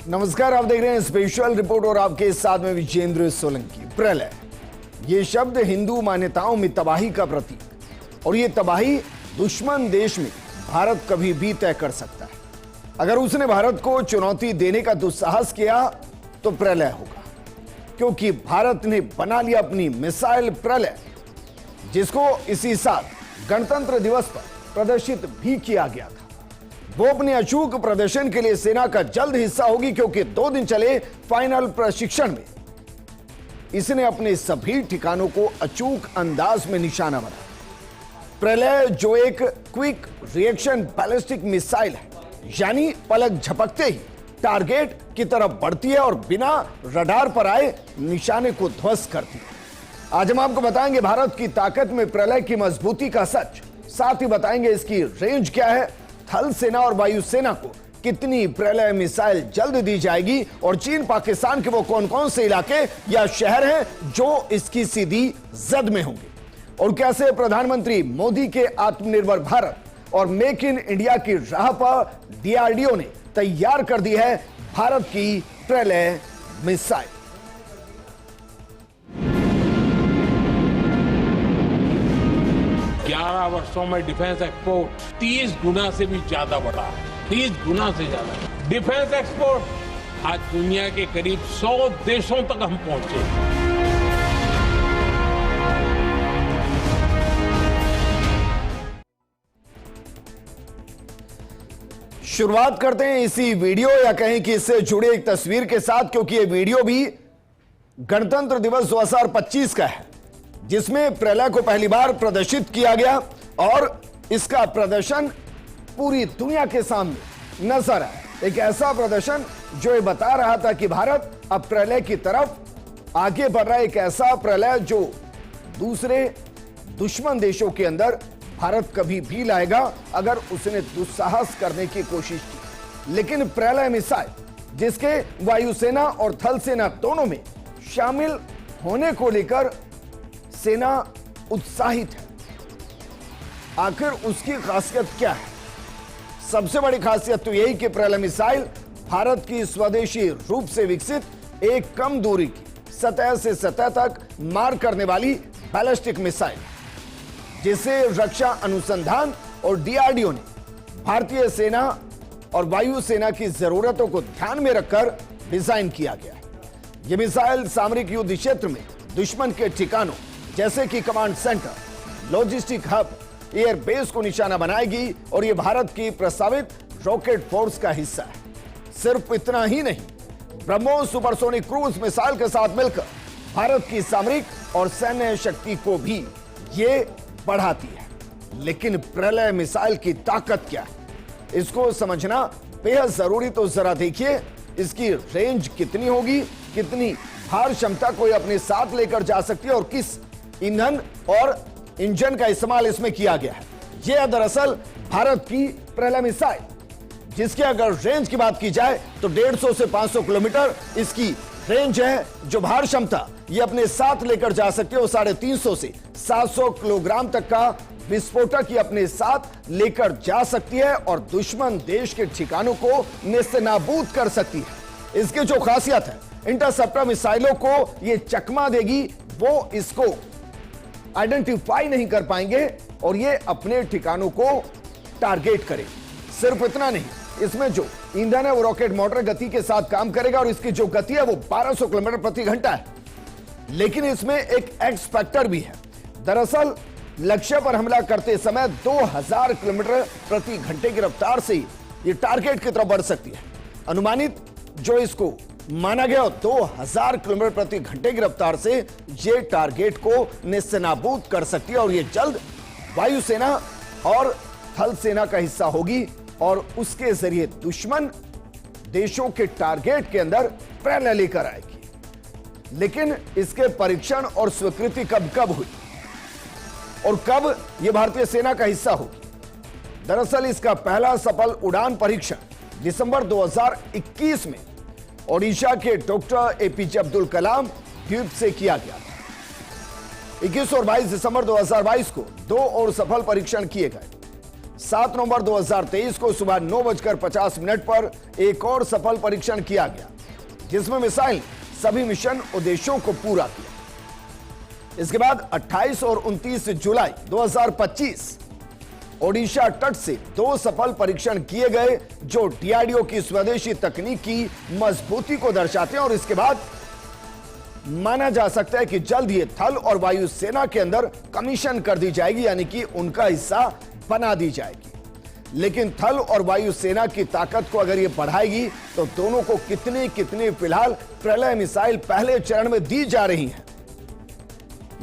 नमस्कार, आप देख रहे हैं स्पेशल रिपोर्ट और आपके साथ में विजेंद्र सोलंकी। प्रलय, ये शब्द हिंदू मान्यताओं में तबाही का प्रतीक, और ये तबाही दुश्मन देश में भारत कभी भी तय कर सकता है। अगर उसने भारत को चुनौती देने का दुस्साहस किया तो प्रलय होगा, क्योंकि भारत ने बना लिया अपनी मिसाइल प्रलय, जिसको इसी साल गणतंत्र दिवस पर प्रदर्शित भी किया गया था। वो अपने अचूक प्रदर्शन के लिए सेना का जल्द हिस्सा होगी, क्योंकि 2 दिन चले फाइनल प्रशिक्षण में इसने अपने सभी ठिकानों को अचूक अंदाज में निशाना बनाया। प्रलय, जो एक क्विक रिएक्शन बैलिस्टिक मिसाइल है, यानी पलक झपकते ही टारगेट की तरफ बढ़ती है और बिना रडार पर आए निशाने को ध्वस्त करती है। आज हम आपको बताएंगे भारत की ताकत में प्रलय की मजबूती का सच, साथ ही बताएंगे इसकी रेंज क्या है, थल सेना और वायु सेना को कितनी प्रलय मिसाइल जल्द दी जाएगी, और चीन पाकिस्तान के वो कौन कौन से इलाके या शहर हैं जो इसकी सीधी जद में होंगे, और कैसे प्रधानमंत्री मोदी के आत्मनिर्भर भारत और मेक इन इंडिया की राह पर डीआरडीओ ने तैयार कर दी है भारत की प्रलय मिसाइल। 11 वर्षों में डिफेंस एक्सपोर्ट 30 गुना से भी ज्यादा बढ़ा है, 30 गुना से ज्यादा। डिफेंस एक्सपोर्ट आज दुनिया के करीब 100 देशों तक हम पहुंचे। शुरुआत करते हैं इसी वीडियो या कहें कि इससे जुड़े एक तस्वीर के साथ, क्योंकि यह वीडियो भी गणतंत्र दिवस 2025 का है, जिसमें प्रलय को पहली बार प्रदर्शित किया गया, और इसका प्रदर्शन पूरी दुनिया के सामने नजर आया। एक ऐसा प्रदर्शन जो ये बता रहा था कि भारत अब प्रलय की तरफ आगे बढ़ रहा है। एक ऐसा प्रलय जो दूसरे दुश्मन देशों के अंदर भारत कभी भी लाएगा अगर उसने दुस्साहस करने की कोशिश की। लेकिन प्रलय मिसाइल, जिसके वायुसेना और थल सेना दोनों में शामिल होने को लेकर सेना उत्साहित है। आखिर उसकी खासियत क्या है? सबसे बड़ी खासियत तो यही कि प्रलय मिसाइल भारत की स्वदेशी रूप से विकसित एक कम दूरी की सतह से सतह तक मार करने वाली बैलिस्टिक मिसाइल, जिसे रक्षा अनुसंधान और डीआरडीओ ने भारतीय सेना और वायु सेना की जरूरतों को ध्यान में रखकर डिजाइन किया गया है। यह मिसाइल सामरिक युद्ध क्षेत्र में दुश्मन के ठिकानों जैसे कि command centre, logistic hub, air base को निशाना बनाएगी, और यह भारत की प्रस्तावित रॉकेट फोर्स का हिस्सा है। सिर्फ इतना ही नहीं, ब्रह्मोस सुपरसोनिक क्रूज मिसाइल के साथ मिलकर भारत की सामरिक और सैन्य शक्ति को भी ये बढ़ाती है। लेकिन प्रलय मिसाइल की ताकत क्या है, इसको समझना बेहद जरूरी। तो जरा देखिए इसकी रेंज कितनी होगी, कितनी भार क्षमता कोई अपने साथ लेकर जा सकती है, और किस ईंधन और इंजन का इस्तेमाल इसमें किया गया है। यह है दरअसल भारत की प्रलय मिसाइल, जिसकी अगर रेंज की बात की जाए तो 150 से 500 किलोमीटर इसकी रेंज है। जो भार क्षमता ये अपने साथ लेकर जा सकती है वो 350 से 700 किलोग्राम तक का विस्फोटक ये अपने साथ लेकर जा सकती है, और दुश्मन देश के ठिकानों को नेस्तनाबूद कर सकती है। इसकी जो खासियत है, इंटरसेप्टर मिसाइलों को ये चकमा देगी, वो इसको आइडेंटिफाई नहीं कर पाएंगे और ये अपने ठिकानों को टारगेट करेगी। सिर्फ इतना नहीं, इसमें जो ईंधन है वो रॉकेट मोटर गति के साथ काम करेगा, और इसकी जो गति है वो 1200 किलोमीटर प्रति घंटा है। लेकिन इसमें एक एक्स फैक्टर भी है। दरअसल लक्ष्य पर हमला करते समय 2000 किलोमीटर प्रति घंटे की रफ्तार से ये टारगेट की तरफ बढ़ सकती है। अनुमानित जो इसको माना गया 2000 किलोमीटर प्रति घंटे की रफ्तार से ये टारगेट को नेस्तनाबूद कर सकती है, और ये जल्द वायुसेना और थल सेना का हिस्सा होगी, और उसके जरिए दुश्मन देशों के टारगेट के अंदर प्रलय लेकर आएगी। लेकिन इसके परीक्षण और स्वीकृति कब कब हुई और कब यह भारतीय सेना का हिस्सा होगी? दरअसल इसका पहला सफल उड़ान परीक्षण दिसंबर 2021 में ओडिशा के डॉक्टर एपीजे अब्दुल कलाम द्वीप से किया गया था। 21 और 22 दिसंबर 2022 को 2 और सफल परीक्षण किए गए। 7 नवंबर 2023 को सुबह 9:50 पर एक और सफल परीक्षण किया गया, जिसमें मिसाइल सभी मिशन उद्देश्यों को पूरा किया। इसके बाद 28 और 29 जुलाई 2025 ओडिशा तट से 2 सफल परीक्षण किए गए, जो डीआरडीओ की स्वदेशी तकनीक की मजबूती को दर्शाते हैं। और इसके बाद माना जा सकता है कि जल्द ही थल और वायु सेना के अंदर कमीशन कर दी जाएगी, यानी कि उनका हिस्सा बना दी जाएगी। लेकिन थल और वायु सेना की ताकत को अगर ये बढ़ाएगी तो दोनों को कितने फिलहाल प्रलय मिसाइल पहले चरण में दी जा रही हैं,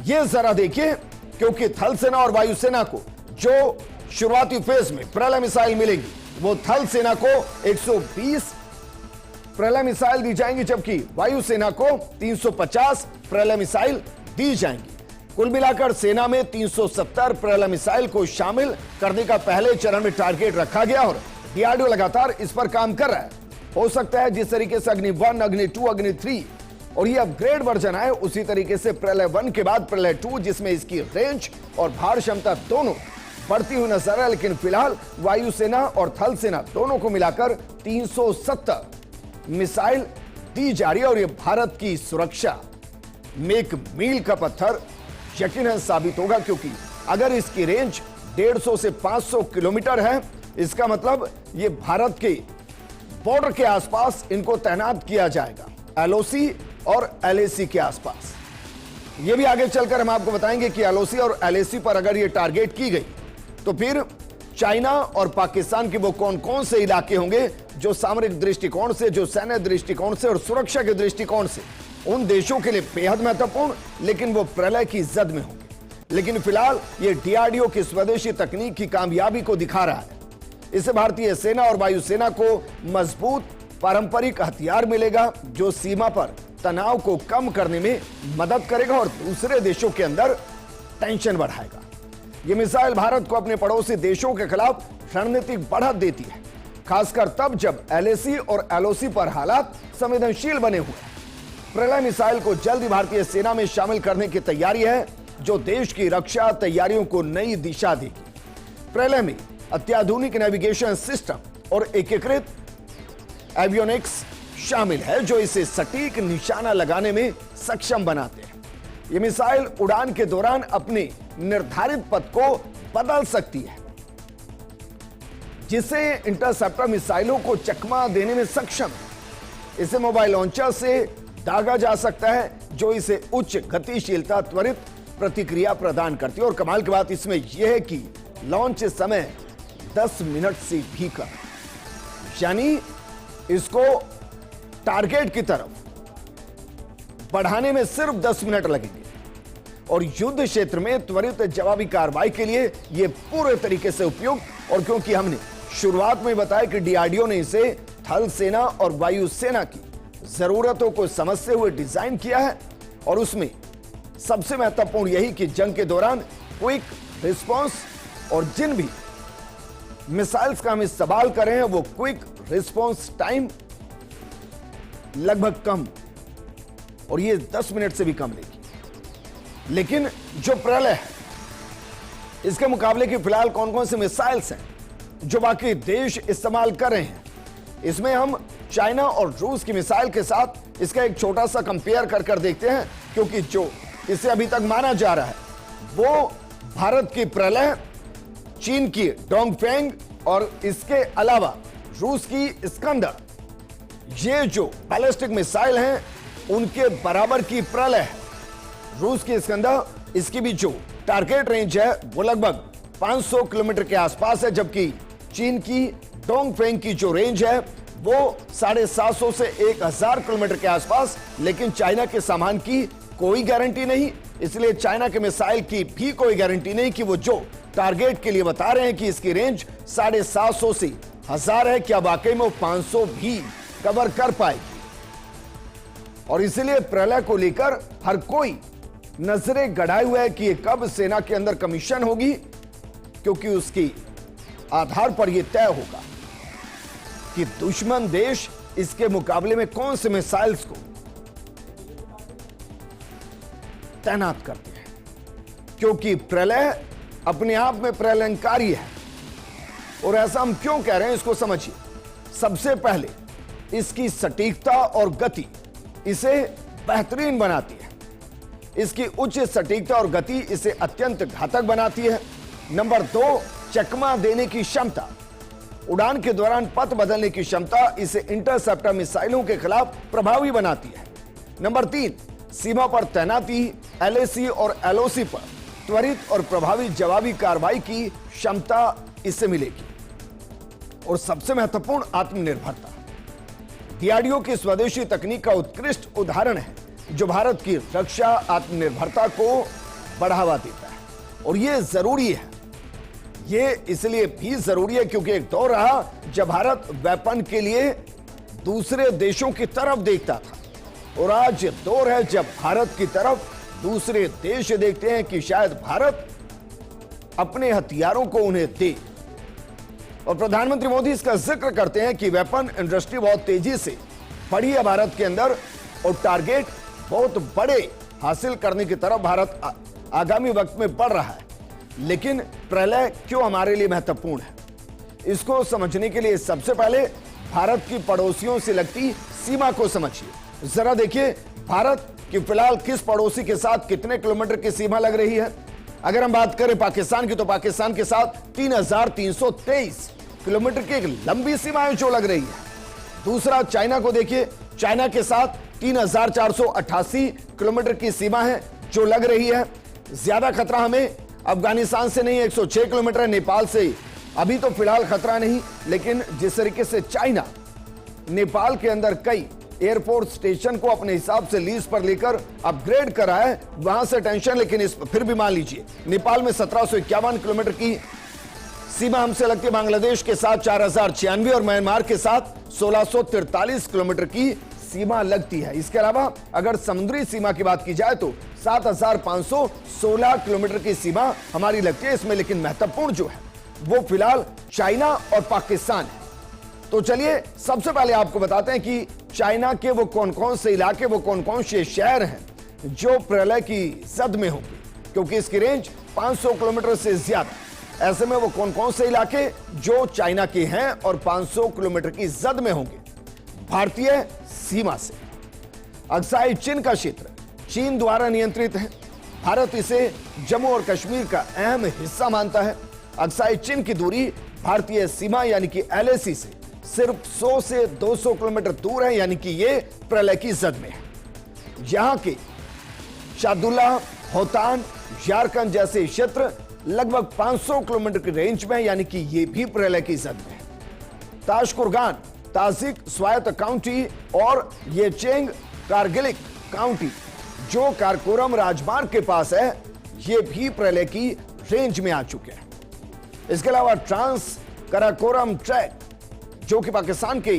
ये जरा देखिए। क्योंकि थल सेना और वायु सेना को जो शुरुआती फेज में प्रलय मिसाइल मिलेगी, वो थल सेना को 120 प्रलय मिसाइल दी जाएंगी, जबकि वायु सेना को 350 प्रलय मिसाइल दी जाएंगी। कुल मिलाकर सेना में 370 प्रलय मिसाइल को शामिल करने का पहले चरण में टारगेट रखा गया और डीआरडीओ लगातार इस पर काम कर रहा है। हो सकता है जिस तरीके से अग्नि 1, अग्नि 2, अग्नि 3 और ये अपग्रेड वर्जन आए, उसी तरीके से प्रलय 1 के बाद प्रलय 2, जिसमें इसकी रेंज और भार क्षमता दोनों बढ़ती हुई नजर है। लेकिन फिलहाल वायुसेना और थल सेना दोनों को मिलाकर 370 मिसाइल दी जा रही है और ये भारत की सुरक्षा में एक मील का पत्थर यकीनन साबित होगा, क्योंकि अगर इसकी रेंज 150 से 500 किलोमीटर है, इसका मतलब ये भारत के बॉर्डर के आसपास इनको तैनात किया जाएगा, एलओसी और एलएसी के आसपास। ये भी आगे चलकर हम आपको बताएंगे कि एलओसी और एलएसी पर अगर ये टारगेट की गई तो फिर चाइना और पाकिस्तान के वो कौन कौन से इलाके होंगे जो सामरिक दृष्टिकोण से, जो सैन्य दृष्टिकोण से और सुरक्षा के दृष्टिकोण से उन देशों के लिए बेहद महत्वपूर्ण, लेकिन वो प्रलय की जद में होंगे। लेकिन फिलहाल ये डीआरडीओ की स्वदेशी तकनीक की कामयाबी को दिखा रहा है। इससे भारतीय सेना और वायुसेना को मजबूत पारंपरिक हथियार मिलेगा, जो सीमा पर तनाव को कम करने में मदद करेगा और दूसरे देशों के अंदर टेंशन बढ़ाएगा। ये मिसाइल भारत को अपने पड़ोसी देशों के खिलाफ रणनीतिक बढ़त देती है, खासकर तब जब एलएसी और एलओसी पर हालात संवेदनशील बने हुए हैं। प्रलय मिसाइल को जल्द ही भारतीय सेना में शामिल करने की तैयारी है, जो देश की रक्षा तैयारियों को नई दिशा देगी। प्रलय में अत्याधुनिक नेविगेशन सिस्टम और एकीकृत एवियोनिक्स शामिल है, जो इसे सटीक निशाना लगाने में सक्षम बनाते हैं। ये मिसाइल उड़ान के दौरान अपने निर्धारित पथ को बदल सकती है, जिससे इंटरसेप्टर मिसाइलों को चकमा देने में सक्षम है। इसे मोबाइल लॉन्चर से दागा जा सकता है, जो इसे उच्च गतिशीलता, त्वरित प्रतिक्रिया प्रदान करती है। और कमाल की बात इसमें यह है कि लॉन्च समय 10 मिनट से भी कम, यानी इसको टारगेट की तरफ बढ़ाने में सिर्फ 10 मिनट लगेंगे। और युद्ध क्षेत्र में त्वरित जवाबी कार्रवाई के लिए यह पूरे तरीके से उपयुक्त, और क्योंकि हमने शुरुआत में बताया कि डीआरडीओ ने इसे थल सेना और वायु सेना की जरूरतों को समझते हुए डिजाइन किया है, और उसमें सबसे महत्वपूर्ण यही कि जंग के दौरान क्विक रिस्पांस, और जिन भी मिसाइल्स का हम इस्तेमाल कर रहे हैं वो क्विक रिस्पांस टाइम लगभग कम, और ये 10 मिनट से भी कम लेगी। लेकिन जो प्रलय है, इसके मुकाबले की फिलहाल कौन कौन से मिसाइल्स हैं जो बाकी देश इस्तेमाल कर रहे हैं, इसमें हम चाइना और रूस की मिसाइल के साथ इसका एक छोटा सा कंपेयर कर देखते हैं, क्योंकि जो इसे अभी तक माना जा रहा है वो भारत की प्रलय, चीन की डोंगफेंग और इसके अलावा रूस की इस्कंदर, ये जो बैलिस्टिक मिसाइल हैं उनके बराबर की प्रलय है। रूस की इस्कंदर, इसकी भी जो टारगेट रेंज है वो लगभग 500 किलोमीटर के आसपास है, जबकि चीन की डोंगफेंग की जो रेंज है वो 750 से 1000 किलोमीटर के आसपास। लेकिन चाइना के सामान की कोई गारंटी नहीं, इसलिए चाइना के मिसाइल की भी कोई गारंटी नहीं कि वो जो टारगेट के लिए बता रहे हैं कि इसकी रेंज 750 से 1000 है, क्या वाकई में वो 500 भी कवर कर पाएगी। और इसलिए प्रलय को लेकर हर कोई नजरें गड़ाए हुए है कि ये कब सेना के अंदर कमीशन होगी, क्योंकि उसकी आधार पर यह तय होगा कि दुश्मन देश इसके मुकाबले में कौन से मिसाइल्स को तैनात करते हैं। क्योंकि प्रलय अपने आप में प्रलयंकारी है, और ऐसा हम क्यों कह रहे हैं इसको समझिए। सबसे पहले इसकी सटीकता और गति इसे बेहतरीन बनाती है। इसकी उच्च सटीकता और गति इसे अत्यंत घातक बनाती है। नंबर 2, चकमा देने की क्षमता। उड़ान के दौरान पथ बदलने की क्षमता इसे इंटरसेप्टर मिसाइलों के खिलाफ प्रभावी बनाती है। नंबर 3, सीमा पर तैनाती, एलएसी और एलओसी पर त्वरित और प्रभावी जवाबी कार्रवाई की क्षमता इससे मिलेगी। और सबसे महत्वपूर्ण, आत्मनिर्भरता। डीआरडीओ की स्वदेशी तकनीक का उत्कृष्ट उदाहरण है जो भारत की रक्षा आत्मनिर्भरता को बढ़ावा देता है। और यह जरूरी है, ये इसलिए भी जरूरी है क्योंकि एक दौर रहा जब भारत वेपन के लिए दूसरे देशों की तरफ देखता था, और आज दौर है जब भारत की तरफ दूसरे देश देखते हैं कि शायद भारत अपने हथियारों को उन्हें दे। और प्रधानमंत्री मोदी इसका जिक्र करते हैं कि वेपन इंडस्ट्री बहुत तेजी से बढ़ी है भारत के अंदर, और टारगेट बहुत बड़े हासिल करने की तरफ भारत आगामी वक्त में बढ़ रहा है। लेकिन प्रलय क्यों हमारे लिए महत्वपूर्ण है, इसको समझने के लिए सबसे पहले भारत की पड़ोसियों से लगती सीमा को समझिए। जरा देखिए भारत की फिलहाल किस पड़ोसी के साथ कितने किलोमीटर की सीमा लग रही है। अगर हम बात करें पाकिस्तान की, तो पाकिस्तान के साथ 3323 किलोमीटर की एक लंबी सीमा जो लग रही है। दूसरा, चाइना को देखिए, चाइना के साथ 3488 किलोमीटर की सीमा है जो लग रही है। ज्यादा खतरा हमें अफगानिस्तान से नहीं, 106 किलोमीटर है नेपाल से, अभी तो फिलहाल खतरा नहीं। लेकिन जिस तरीके से चाइना नेपाल के अंदर कई एयरफोर्स स्टेशन को अपने हिसाब से लीज पर लेकर अपग्रेड करा है, वहां से टेंशन। लेकिन इस फिर भी मान लीजिए नेपाल में 1751 किलोमीटर की सीमा हमसे लगती है, बांग्लादेश के साथ 4096 और म्यांमार के साथ 1643 किलोमीटर की सीमा लगती है। इसके अलावा अगर समुद्री सीमा की बात की जाए तो 7516 किलोमीटर की सीमा हमारी लगती है इसमें। लेकिन महत्वपूर्ण जो है वो फिलहाल चाइना और पाकिस्तान है। तो चलिए सबसे पहले आपको बताते हैं कि चाइना के वो कौन कौन से इलाके, वो कौन कौन से शहर हैं जो प्रलय की जद में होंगे, क्योंकि इसकी रेंज 500 किलोमीटर से ज्यादा। ऐसे में वो कौन कौन से इलाके जो चाइना के हैं और 500 किलोमीटर की जद में होंगे भारतीय सीमा से। अक्साई चीन का क्षेत्र चीन द्वारा नियंत्रित है। भारत इसे जम्मू और कश्मीर का अहम हिस्सा मानता है। अक्साई चीन की दूरी भारतीय सीमा यानी कि एलएसी से सिर्फ 100 से 200 किलोमीटर दूर है, यानी कि ये प्रलय की जद में है। यहां के शादुल्ला, होतान, झारखंड जैसे क्षेत्र लगभग 500 किलोमीटर की रेंज में है, यानी कि ये भी प्रलय की जद में है। ताशकुरगान, ताजिक स्वायत्त काउंटी और येचेंग कारगिलिक काउंटी जो कारकोरम राजमार्ग के पास है, ये भी प्रलय की रेंज में आ चुके हैं। इसके अलावा ट्रांस कराकोरम ट्रैक जो कि पाकिस्तान के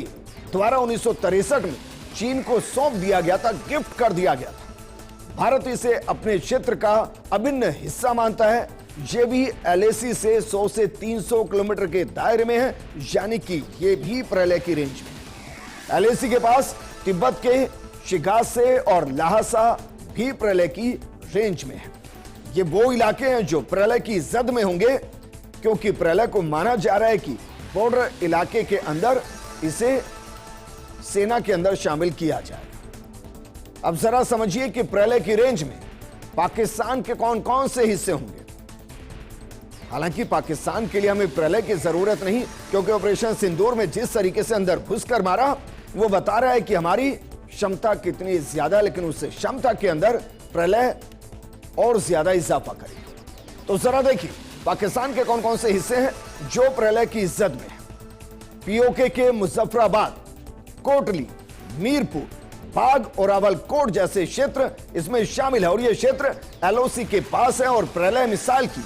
द्वारा 1963 में चीन को सौंप दिया गया था, गिफ्ट कर दिया गया था। भारत इसे अपने क्षेत्र का अभिन्न हिस्सा मानता है। ये भी एलएसी से 100 से 300 किलोमीटर के दायरे में है, यानी कि ये भी प्रलय की रेंज में है। एलएसी के पास तिब्बत के शिगासे और लहासा भी प्रलय की रेंज में है। ये वो इलाके हैं जो प्रलय की जद में होंगे, क्योंकि प्रलय को माना जा रहा है कि बॉर्डर इलाके के अंदर इसे सेना के अंदर शामिल किया जाएगा। अब जरा समझिए कि प्रलय की रेंज में पाकिस्तान के कौन कौन से हिस्से होंगे। हालांकि पाकिस्तान के लिए हमें प्रलय की जरूरत नहीं, क्योंकि ऑपरेशन सिंदूर में जिस तरीके से अंदर घुसकर मारा वो बता रहा है कि हमारी क्षमता कितनी ज्यादा, लेकिन उस क्षमता के अंदर प्रलय और ज्यादा इजाफा करेगी। तो जरा देखिए पाकिस्तान के कौन कौन से हिस्से हैं जो प्रलय की जद में है। पीओके के मुजफ्फराबाद, कोटली, मीरपुर, बाग और रावलकोट जैसे क्षेत्र इसमें शामिल है, और यह क्षेत्र एलओसी के पास है और प्रलय मिसाइल की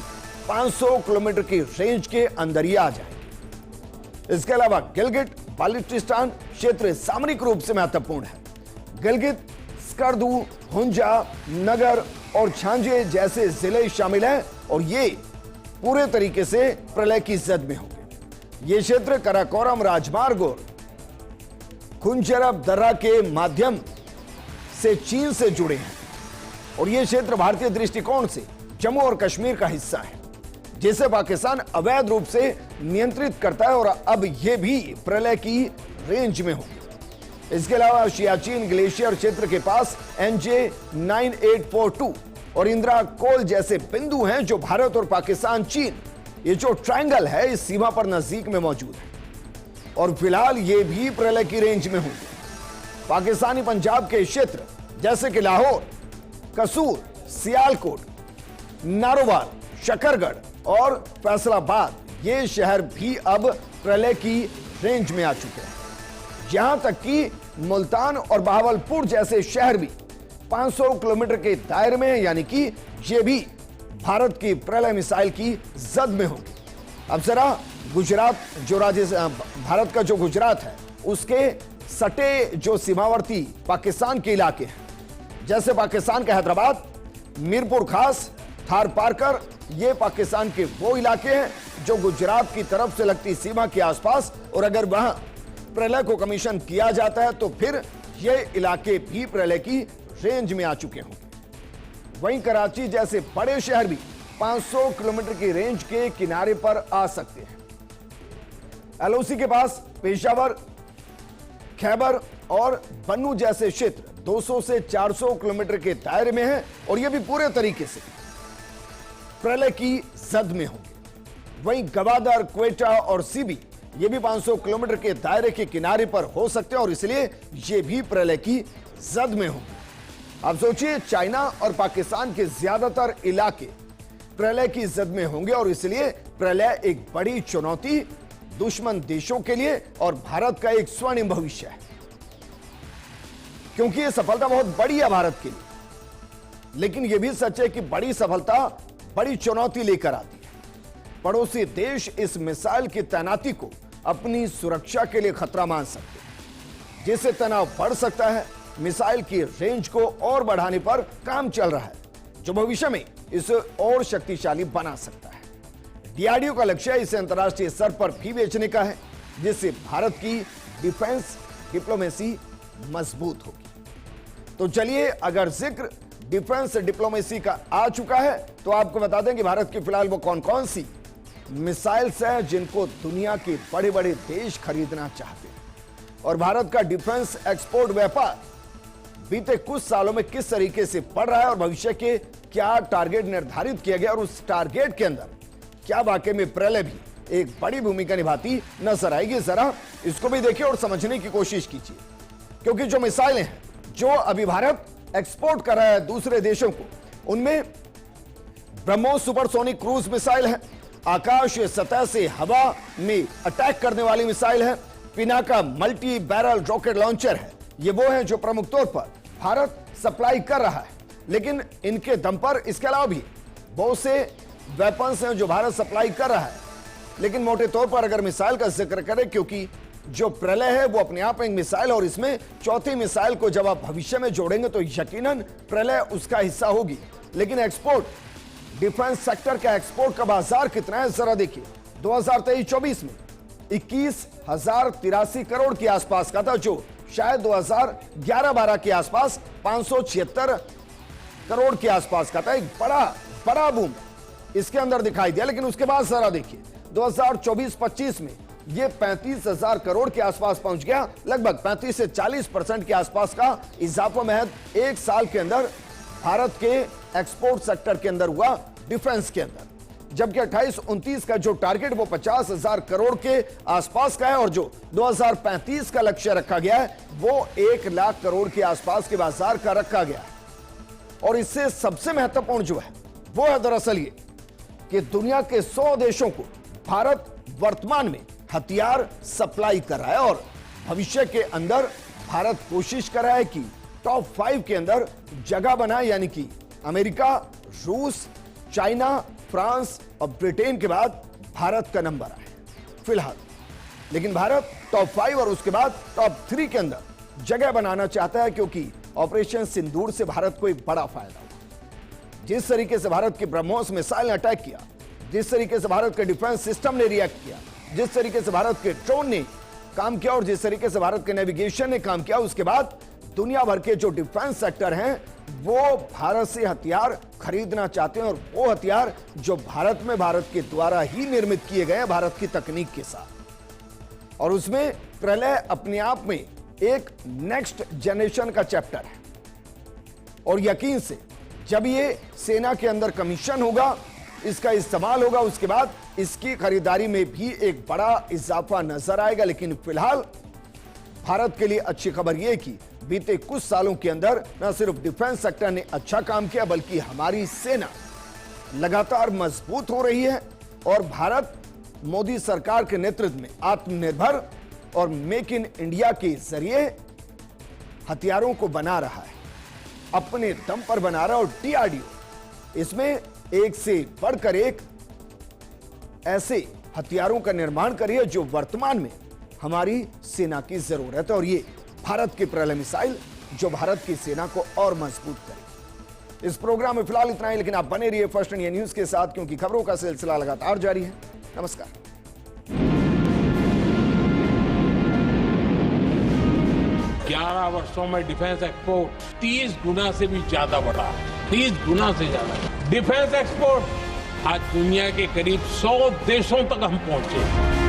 500 किलोमीटर की रेंज के अंदर ही आ जाएंगे। इसके अलावा गिलगिट बाल्टिस्तान क्षेत्र सामरिक रूप से महत्वपूर्ण है। गिलगित, स्कर्दू, हुंजा, नगर और झांझे जैसे जिले शामिल हैं और ये पूरे तरीके से प्रलय की जद में होंगे। ये क्षेत्र कराकोरम राजमार्ग और खुंजरब दर्रा के माध्यम से चीन से जुड़े हैं, और ये क्षेत्र भारतीय दृष्टिकोण से जम्मू और कश्मीर का हिस्सा है, जिसे पाकिस्तान अवैध रूप से नियंत्रित करता है और अब यह भी प्रलय की रेंज में होगी। इसके अलावा सियाचिन ग्लेशियर क्षेत्र के पास NJ 9842 और इंदिरा कोल जैसे बिंदु हैं जो भारत और पाकिस्तान चीन ये जो ट्रायंगल है इस सीमा पर नजदीक में मौजूद है और फिलहाल ये भी प्रलय की रेंज में होंगे। पाकिस्तानी पंजाब के क्षेत्र जैसे कि लाहौर, कसूर, सियालकोट, नारोवाल, शकरगढ़ और फैसलाबाद ये शहर भी अब प्रलय की रेंज में आ चुके हैं। यहां तक कि मुल्तान और बहावलपुर जैसे शहर भी 500 किलोमीटर के दायरे में हैं, यानी कि ये भी भारत की प्रलय मिसाइल की जद में होगी। अब जरा गुजरात जो भारत का जो गुजरात है उसके सटे जो सीमावर्ती पाकिस्तान के इलाके हैं जैसे पाकिस्तान का हैदराबाद, मीरपुर खास, थार पारकर, ये पाकिस्तान के वो इलाके हैं जो गुजरात की तरफ से लगती सीमा के आसपास, और अगर वहां प्रलय को कमीशन किया जाता है तो फिर ये इलाके भी प्रलय की रेंज में आ चुके होंगे। वहीं कराची जैसे बड़े शहर भी 500 किलोमीटर की रेंज के किनारे पर आ सकते हैं। LOC के पास पेशावर, खैबर और बन्नू जैसे क्षेत्र 200 से 400 किलोमीटर के दायरे में हैं और यह भी पूरे तरीके से प्रलय की जद में होंगे। वहीं गवादर, क्वेटा और सीबी ये भी 500 किलोमीटर के दायरे के किनारे पर हो सकते हैं और इसलिए ये भी प्रलय की जद में होंगे। अब सोचिए, चाइना और पाकिस्तान के ज्यादातर इलाके प्रलय की जद में होंगे और इसलिए प्रलय एक बड़ी चुनौती दुश्मन देशों के लिए और भारत का एक स्वर्णिम भविष्य है, क्योंकि यह सफलता बहुत बड़ी है भारत के लिए। लेकिन यह भी सच है कि बड़ी सफलता बड़ी चुनौती लेकर आती है। पड़ोसी देश इस मिसाइल की तैनाती को अपनी सुरक्षा के लिए खतरा मान सकते हैं, जिससे तनाव बढ़ सकता है। मिसाइल की रेंज को और बढ़ाने पर काम चल रहा है, जो भविष्य में इसे और शक्तिशाली बना सकता है। DRDO का लक्ष्य है इसे अंतर्राष्ट्रीय स्तर पर भी बेचने का है, जिससे भारत की डिफेंस डिप्लोमेसी मजबूत होगी। तो चलिए, अगर जिक्र डिफेंस डिप्लोमेसी का आ चुका है तो आपको बता दें कि भारत की फिलहाल वो कौन कौन सी मिसाइल्स हैं जिनको दुनिया के बड़े बड़े देश खरीदना चाहते हैं और भारत का डिफेंस एक्सपोर्ट व्यापार बीते कुछ सालों में किस तरीके से बढ़ रहा है और भविष्य के क्या टारगेट निर्धारित किया गया और उस टारगेट के अंदर क्या वाकई में प्रलय भी एक बड़ी भूमिका निभाती नजर आएगी। जरा इसको भी देखिए और समझने की कोशिश कीजिए, क्योंकि जो मिसाइलें हैं जो अभी भारत एक्सपोर्ट कर रहा है दूसरे देशों को, उनमें ब्रह्मोस सुपरसोनिक क्रूज मिसाइल है, आकाश सतह से हवा में अटैक करने वाली मिसाइल है, Pinaka multi barrel rocket launcher है। ये वो हैं जो प्रमुख तौर पर भारत सप्लाई कर रहा है, लेकिन इनके दम पर इसके अलावा भी बहुत से वेपन्स हैं जो भारत सप्लाई कर रहा है। लेकिन मोटे तौर पर अगर मिसाइल का जिक्र करें, क्योंकि जो प्रलय है वो अपने आप एक मिसाइल और इसमें चौथी मिसाइल को जब आप भविष्य में जोड़ेंगे तो यकीनन प्रलय उसका हिस्सा होगी। लेकिन एक्सपोर्ट, डिफेंस सेक्टर का एक्सपोर्ट का बाजार कितना है जरा देखिए। 2023-24 में 21,083 करोड़ के आसपास का था, जो शायद 2011-12 के आसपास 576 करोड़ के आसपास का था। एक बड़ा बूम इसके अंदर दिखाई दिया। लेकिन उसके बाद जरा देखिए 2024-25 में यह 35,000 करोड़ के आसपास पहुंच गया। लगभग 35 से 40% के आसपास का इजाफा महज एक साल के अंदर भारत के एक्सपोर्ट सेक्टर के अंदर हुआ, डिफेंस के अंदर। जबकि 28-29 का जो टारगेट वो 50,000 करोड़ के आसपास का है और जो 2035 का लक्ष्य रखा गया है वो 1 लाख करोड़ के आसपास के बाजार का रखा गया है। और इससे सबसे महत्वपूर्ण जो है वो है दरअसल ये कि दुनिया के 100 देशों को भारत वर्तमान में हथियार सप्लाई कर रहा है और भविष्य के अंदर भारत कोशिश कर रहा है कि टॉप 5 के अंदर जगह बनाए, यानी कि अमेरिका, रूस, चाइना, फ्रांस और ब्रिटेन के बाद भारत का नंबर आए फिलहाल। लेकिन भारत टॉप 5 और उसके बाद टॉप 3 के अंदर जगह बनाना चाहता है, क्योंकि ऑपरेशन सिंदूर से भारत को एक बड़ा फायदा हुआ। जिस तरीके से भारत के ब्रह्मोस मिसाइल ने अटैक किया, जिस तरीके से भारत के डिफेंस सिस्टम ने रिएक्ट किया, जिस तरीके से भारत के ड्रोन ने काम किया और जिस तरीके से भारत के नेविगेशन ने काम किया, उसके बाद दुनिया भर के जो डिफेंस सेक्टर हैं वो भारत से हथियार खरीदना चाहते हैं, और वो हथियार जो भारत में भारत के द्वारा ही निर्मित किए गए हैं भारत की तकनीक के साथ। और उसमें प्रलय अपने आप में एक नेक्स्ट जनरेशन का चैप्टर है। और यकीन से जब ये सेना के अंदर कमीशन होगा, इसका इस्तेमाल होगा, उसके बाद इसकी खरीदारी में भी एक बड़ा इजाफा नजर आएगा। लेकिन फिलहाल भारत के लिए अच्छी खबर यह कि बीते कुछ सालों के अंदर न सिर्फ डिफेंस सेक्टर ने अच्छा काम किया, बल्कि हमारी सेना लगातार मजबूत हो रही है। और भारत मोदी सरकार के नेतृत्व में आत्मनिर्भर और मेक इन इंडिया के जरिए हथियारों को बना रहा है, अपने दम पर बना रहा है। और डीआरडीओ इसमें एक से बढ़कर एक ऐसे हथियारों का निर्माण करिए जो वर्तमान में हमारी सेना की जरूरत है। और ये भारत की प्रलय मिसाइल जो भारत की सेना को और मजबूत करेगी। इस प्रोग्राम में फिलहाल इतना ही, लेकिन आप बने रहिए फर्स्ट इंडिया न्यूज के साथ, क्योंकि खबरों का सिलसिला लगातार जारी है। नमस्कार। 11 वर्षों में डिफेंस एक्सपोर्ट 30 गुना से भी ज्यादा बढ़ा, 30 गुना से ज्यादा। डिफेंस एक्सपोर्ट आज दुनिया के करीब 100 देशों तक हम पहुंचे।